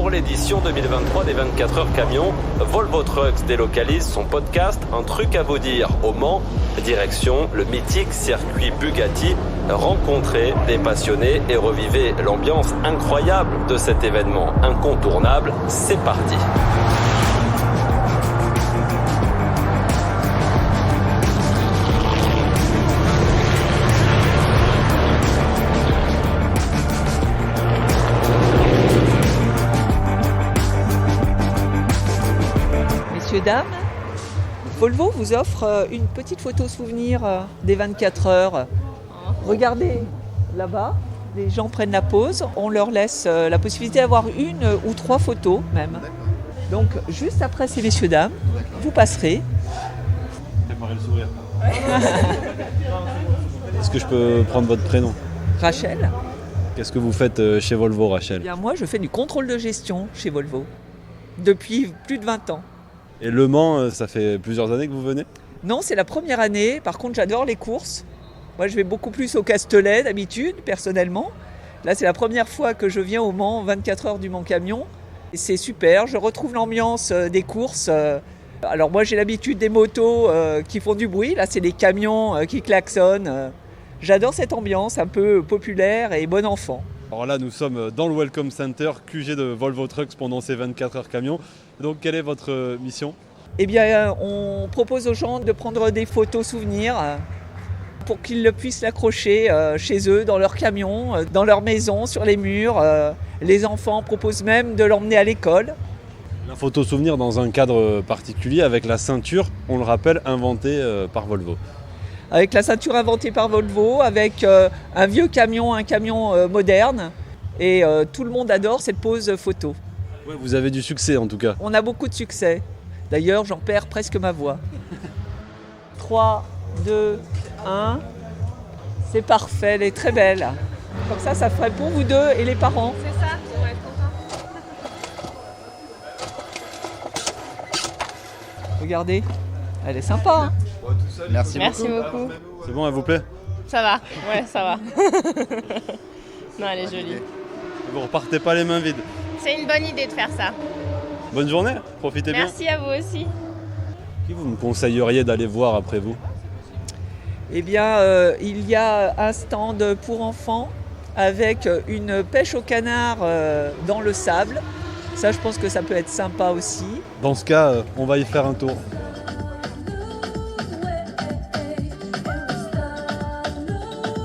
Pour l'édition 2023 des 24 heures camions, Volvo Trucks délocalise son podcast Un truc à vous dire au Mans. Direction le mythique circuit Bugatti. Rencontrez des passionnés et revivez l'ambiance incroyable de cet événement incontournable. C'est parti. Messieurs, dames, Volvo vous offre une petite photo souvenir des 24 heures. Regardez là-bas, les gens prennent la pause, on leur laisse la possibilité d'avoir une ou trois photos même. Donc juste après ces messieurs, dames, vous passerez. J'aimerais le sourire. Est-ce que je peux prendre votre prénom ? Rachel. Qu'est-ce que vous faites chez Volvo, Rachel ? Eh bien, moi, je fais du contrôle de gestion chez Volvo depuis plus de 20 ans. Et Le Mans, ça fait plusieurs années que vous venez ? Non, c'est la première année. Par contre, j'adore les courses. Moi, je vais beaucoup plus au Castellet d'habitude, personnellement. Là, c'est la première fois que je viens au Mans, 24 heures du Mans Camion. Et c'est super, je retrouve l'ambiance des courses. Alors moi, j'ai l'habitude des motos qui font du bruit. Là, c'est des camions qui klaxonnent. J'adore cette ambiance un peu populaire et bon enfant. Alors là, nous sommes dans le Welcome Center, QG de Volvo Trucks pendant ces 24 heures camions. Donc, quelle est votre mission ? Eh bien, on propose aux gens de prendre des photos souvenirs pour qu'ils puissent l'accrocher chez eux, dans leur camion, dans leur maison, sur les murs. Les enfants proposent même de l'emmener à l'école. La photo souvenir dans un cadre particulier avec la ceinture, on le rappelle, inventée par Volvo. Avec la ceinture inventée par Volvo, avec un vieux camion, un camion moderne. Et tout le monde adore cette pose photo. Ouais, vous avez du succès en tout cas. On a beaucoup de succès. D'ailleurs, j'en perds presque ma voix. 3, 2, 1. C'est parfait, elle est très belle. Comme ça ferait pour vous deux et les parents. C'est ça, on va être contents. Regardez, elle est sympa. Hein. Merci beaucoup. C'est bon, elle vous plaît ? Ça va, ouais, ça va. Non, elle est jolie. Vous repartez pas les mains vides. C'est une bonne idée de faire ça. Bonne journée, profitez bien. Merci à vous aussi. Qui vous me conseilleriez d'aller voir après vous ? Eh bien, il y a un stand pour enfants avec une pêche au canard dans le sable. Ça, je pense que ça peut être sympa aussi. Dans ce cas, on va y faire un tour.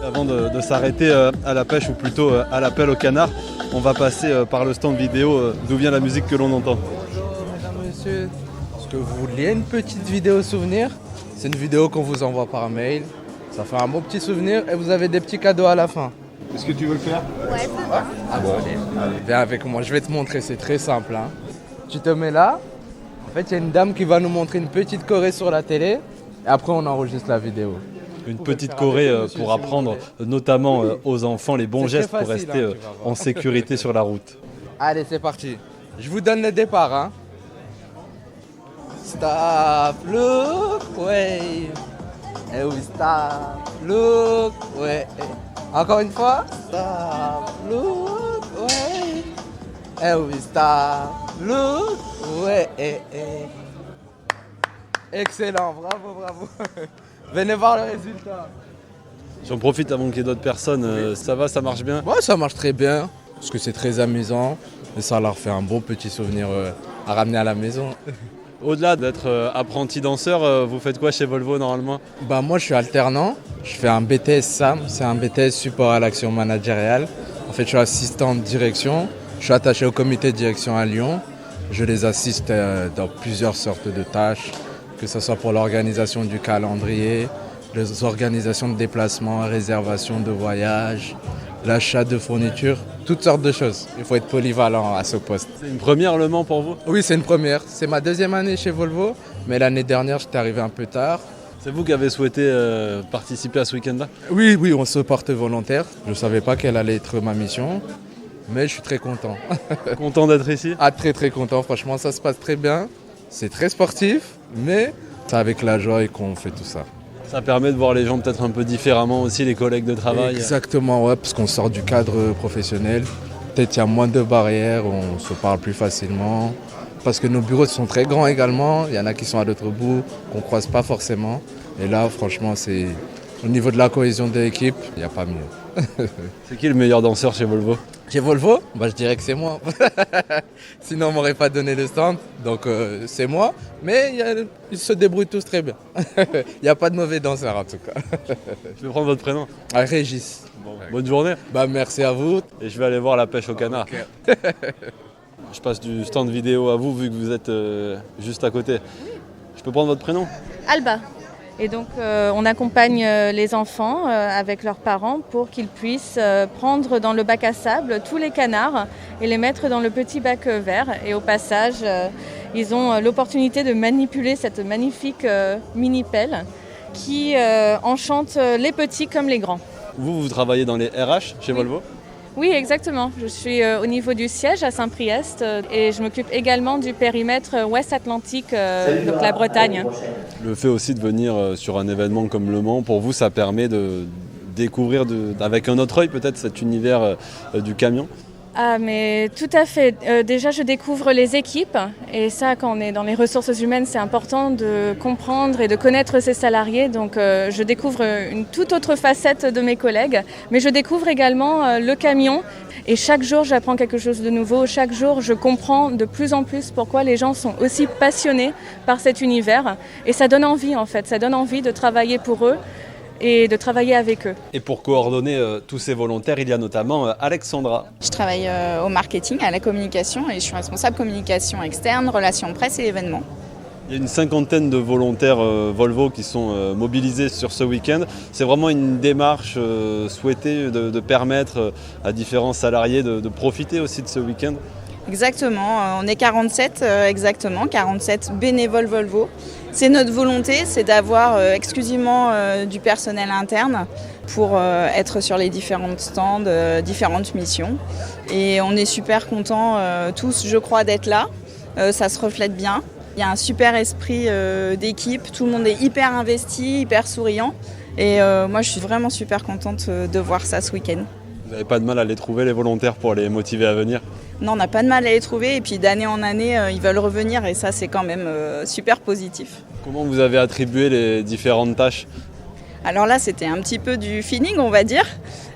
Avant de s'arrêter à la pêche ou plutôt à l'appel au canard, on va passer par le stand vidéo d'où vient la musique que l'on entend. Bonjour mesdames, messieurs. Est-ce que vous vouliez une petite vidéo souvenir ? C'est une vidéo qu'on vous envoie par mail. Ça fait un bon petit souvenir et vous avez des petits cadeaux à la fin. Est-ce que tu veux le faire ? Ouais, Ah bon, allez. Viens avec moi, je vais te montrer, c'est très simple. Hein. Tu te mets là. En fait, il y a une dame qui va nous montrer une petite choré sur la télé et après on enregistre la vidéo. Une petite choré pour apprendre notamment aux enfants les bons C'est gestes très pour facile, rester hein, tu vas voir. en sécurité sur la route. Allez, c'est parti. Je vous donne le départ. Hein. Stop, look, way. Eh oui, stop, look, way. Encore une fois. Stop, look, way. Eh oui, stop, look, way. Excellent, bravo. Venez voir le résultat. J'en profite avant qu'il y ait d'autres personnes. Ça va, ça marche bien ? Ouais, ça marche très bien, parce que c'est très amusant. Et ça leur fait un beau petit souvenir à ramener à la maison. Au-delà d'être apprenti danseur, vous faites quoi chez Volvo normalement ? Bah moi je suis alternant, je fais un BTS SAM, c'est un BTS support à l'action managériale. En fait je suis assistant de direction, je suis attaché au comité de direction à Lyon. Je les assiste dans plusieurs sortes de tâches, que ce soit pour l'organisation du calendrier, les organisations de déplacements, réservation de voyages, l'achat de fournitures, toutes sortes de choses. Il faut être polyvalent à ce poste. C'est une première Le Mans pour vous ? Oui, c'est une première. C'est ma deuxième année chez Volvo, mais l'année dernière, j'étais arrivé un peu tard. C'est vous qui avez souhaité participer à ce week-end-là ? Oui, on se porte volontaire. Je ne savais pas quelle allait être ma mission, mais je suis très content. Content d'être ici ? Ah, très content. Franchement, ça se passe très bien. C'est très sportif, mais c'est avec la joie qu'on fait tout ça. Ça permet de voir les gens peut-être un peu différemment aussi, les collègues de travail. Exactement, ouais, parce qu'on sort du cadre professionnel peut-être il y a moins de barrières, on se parle plus facilement. Parce que nos bureaux sont très grands également, il y en a qui sont à l'autre bout, qu'on ne croise pas forcément. Et là, franchement, c'est au niveau de la cohésion de l'équipe, il n'y a pas mieux. C'est qui le meilleur danseur chez Volvo? Chez Volvo, je dirais que c'est moi. Sinon, on ne m'aurait pas donné le stand. Donc, c'est moi. Mais ils se débrouillent tous très bien. Il n'y a pas de mauvais danseurs, en tout cas. Je vais prendre votre prénom. Régis. Bon, bonne journée. Merci à vous. Et je vais aller voir la pêche au canard. Okay. Je passe du stand vidéo à vous, vu que vous êtes juste à côté. Je peux prendre votre prénom? Alba. Et donc on accompagne les enfants avec leurs parents pour qu'ils puissent prendre dans le bac à sable tous les canards et les mettre dans le petit bac vert. Et au passage, ils ont l'opportunité de manipuler cette magnifique mini-pelle qui enchante les petits comme les grands. Vous travaillez dans les RH chez Volvo? Oui, exactement. Je suis au niveau du siège à Saint-Priest et je m'occupe également du périmètre Ouest Atlantique, donc la Bretagne. Le fait aussi de venir sur un événement comme Le Mans, pour vous, ça permet de découvrir avec un autre œil peut-être cet univers du camion? Ah mais tout à fait. Déjà je découvre les équipes et ça quand on est dans les ressources humaines c'est important de comprendre et de connaître ses salariés. Donc je découvre une toute autre facette de mes collègues, mais je découvre également le camion et chaque jour j'apprends quelque chose de nouveau. Chaque jour je comprends de plus en plus pourquoi les gens sont aussi passionnés par cet univers et ça donne envie en fait, ça donne envie de travailler pour eux et de travailler avec eux. Et pour coordonner tous ces volontaires, il y a notamment Alexandra. Je travaille au marketing, à la communication et je suis responsable communication externe, relations presse et événements. Il y a une 50aine de volontaires Volvo qui sont mobilisés sur ce week-end. C'est vraiment une démarche souhaitée de permettre à différents salariés de profiter aussi de ce week-end. Exactement, on est 47 exactement, 47 bénévoles Volvo. C'est notre volonté, c'est d'avoir exclusivement du personnel interne pour être sur les différents stands, différentes missions. Et on est super contents tous, je crois, d'être là. Ça se reflète bien. Il y a un super esprit d'équipe, tout le monde est hyper investi, hyper souriant. Et moi, je suis vraiment super contente de voir ça ce week-end. Vous n'avez pas de mal à les trouver, les volontaires, pour les motiver à venir? Non, on n'a pas de mal à les trouver et puis d'année en année, ils veulent revenir et ça, c'est quand même super positif. Comment vous avez attribué les différentes tâches? Alors là, c'était un petit peu du feeling, on va dire.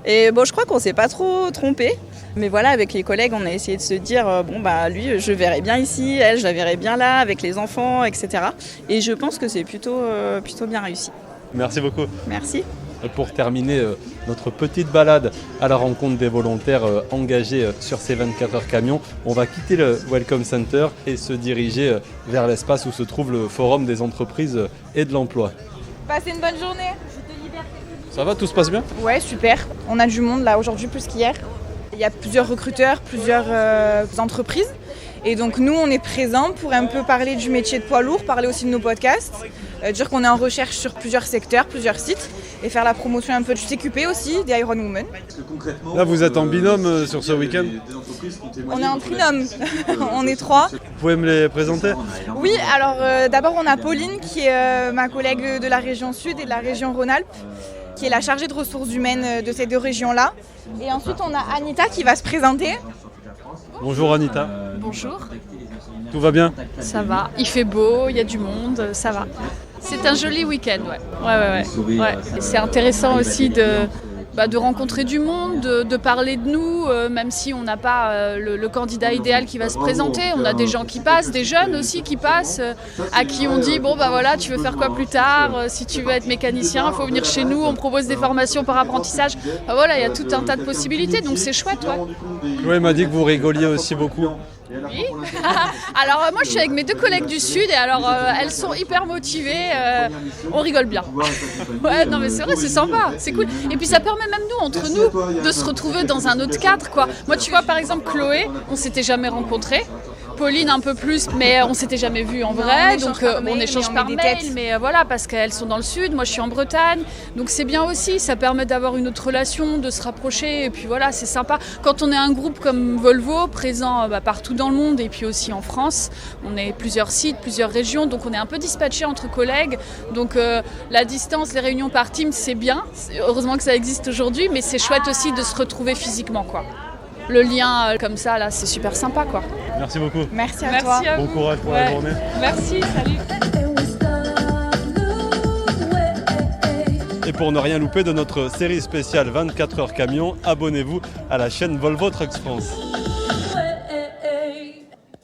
Et bon, je crois qu'on ne s'est pas trop trompé. Mais voilà, avec les collègues, on a essayé de se dire, lui, je verrai bien ici, elle, je la verrai bien là, avec les enfants, etc. Et je pense que c'est plutôt bien réussi. Merci beaucoup. Merci. Et pour terminer notre petite balade à la rencontre des volontaires engagés sur ces 24 heures camions, on va quitter le Welcome Center et se diriger vers l'espace où se trouve le Forum des entreprises et de l'emploi. Passez une bonne journée. Ça va, tout se passe bien? Ouais, super. On a du monde là aujourd'hui plus qu'hier. Il y a plusieurs recruteurs, plusieurs entreprises. Et donc nous, on est présents pour un peu parler du métier de poids lourd, parler aussi de nos podcasts, dire qu'on est en recherche sur plusieurs secteurs, plusieurs sites, et faire la promotion un peu du CQP aussi, des Iron Women. Là, vous êtes en binôme sur ce week-end? On est en trinôme, on est 3. Vous pouvez me les présenter? Oui, alors d'abord on a Pauline qui est ma collègue de la région Sud et de la région Rhône-Alpes, qui est la chargée de ressources humaines de ces deux régions-là. Et ensuite on a Anita qui va se présenter. Bonjour Anita. Bonjour. Tout va bien? Ça va, il fait beau, il y a du monde, ça va. C'est un joli week-end, ouais. C'est intéressant aussi de rencontrer du monde, de parler de nous, même si on n'a pas le candidat idéal qui va se présenter. On a des gens qui passent, des jeunes aussi qui passent, à qui on dit tu veux faire quoi plus tard? Si tu veux être mécanicien, il faut venir chez nous, on propose des formations par apprentissage. Il y a tout un tas de possibilités, donc c'est chouette, ouais. Chloé m'a dit que vous rigoliez aussi beaucoup. Oui. Alors moi je suis avec mes deux collègues du Sud et alors elles sont hyper motivées, on rigole bien. Ouais, non mais c'est vrai, c'est sympa, c'est cool. Et puis ça permet même nous, entre nous, de se retrouver dans un autre cadre, quoi. Moi tu vois par exemple Chloé, on s'était jamais rencontrés. Pauline un peu plus, mais on s'était jamais vu en vrai, donc on échange par mail, mais voilà, parce qu'elles sont dans le sud, moi je suis en Bretagne, donc c'est bien aussi, ça permet d'avoir une autre relation, de se rapprocher, et puis voilà, c'est sympa. Quand on est un groupe comme Volvo, présent partout dans le monde, et puis aussi en France, on est plusieurs sites, plusieurs régions, donc on est un peu dispatchés entre collègues, donc la distance, les réunions par team, c'est bien, heureusement que ça existe aujourd'hui, mais c'est chouette aussi de se retrouver physiquement, quoi. le lien comme ça, là, c'est super sympa, quoi. Merci beaucoup. Merci à Merci toi. à Bon vous. courage pour la journée. Merci, salut. Et pour ne rien louper de notre série spéciale 24 heures camion, abonnez-vous à la chaîne Volvo Trucks France.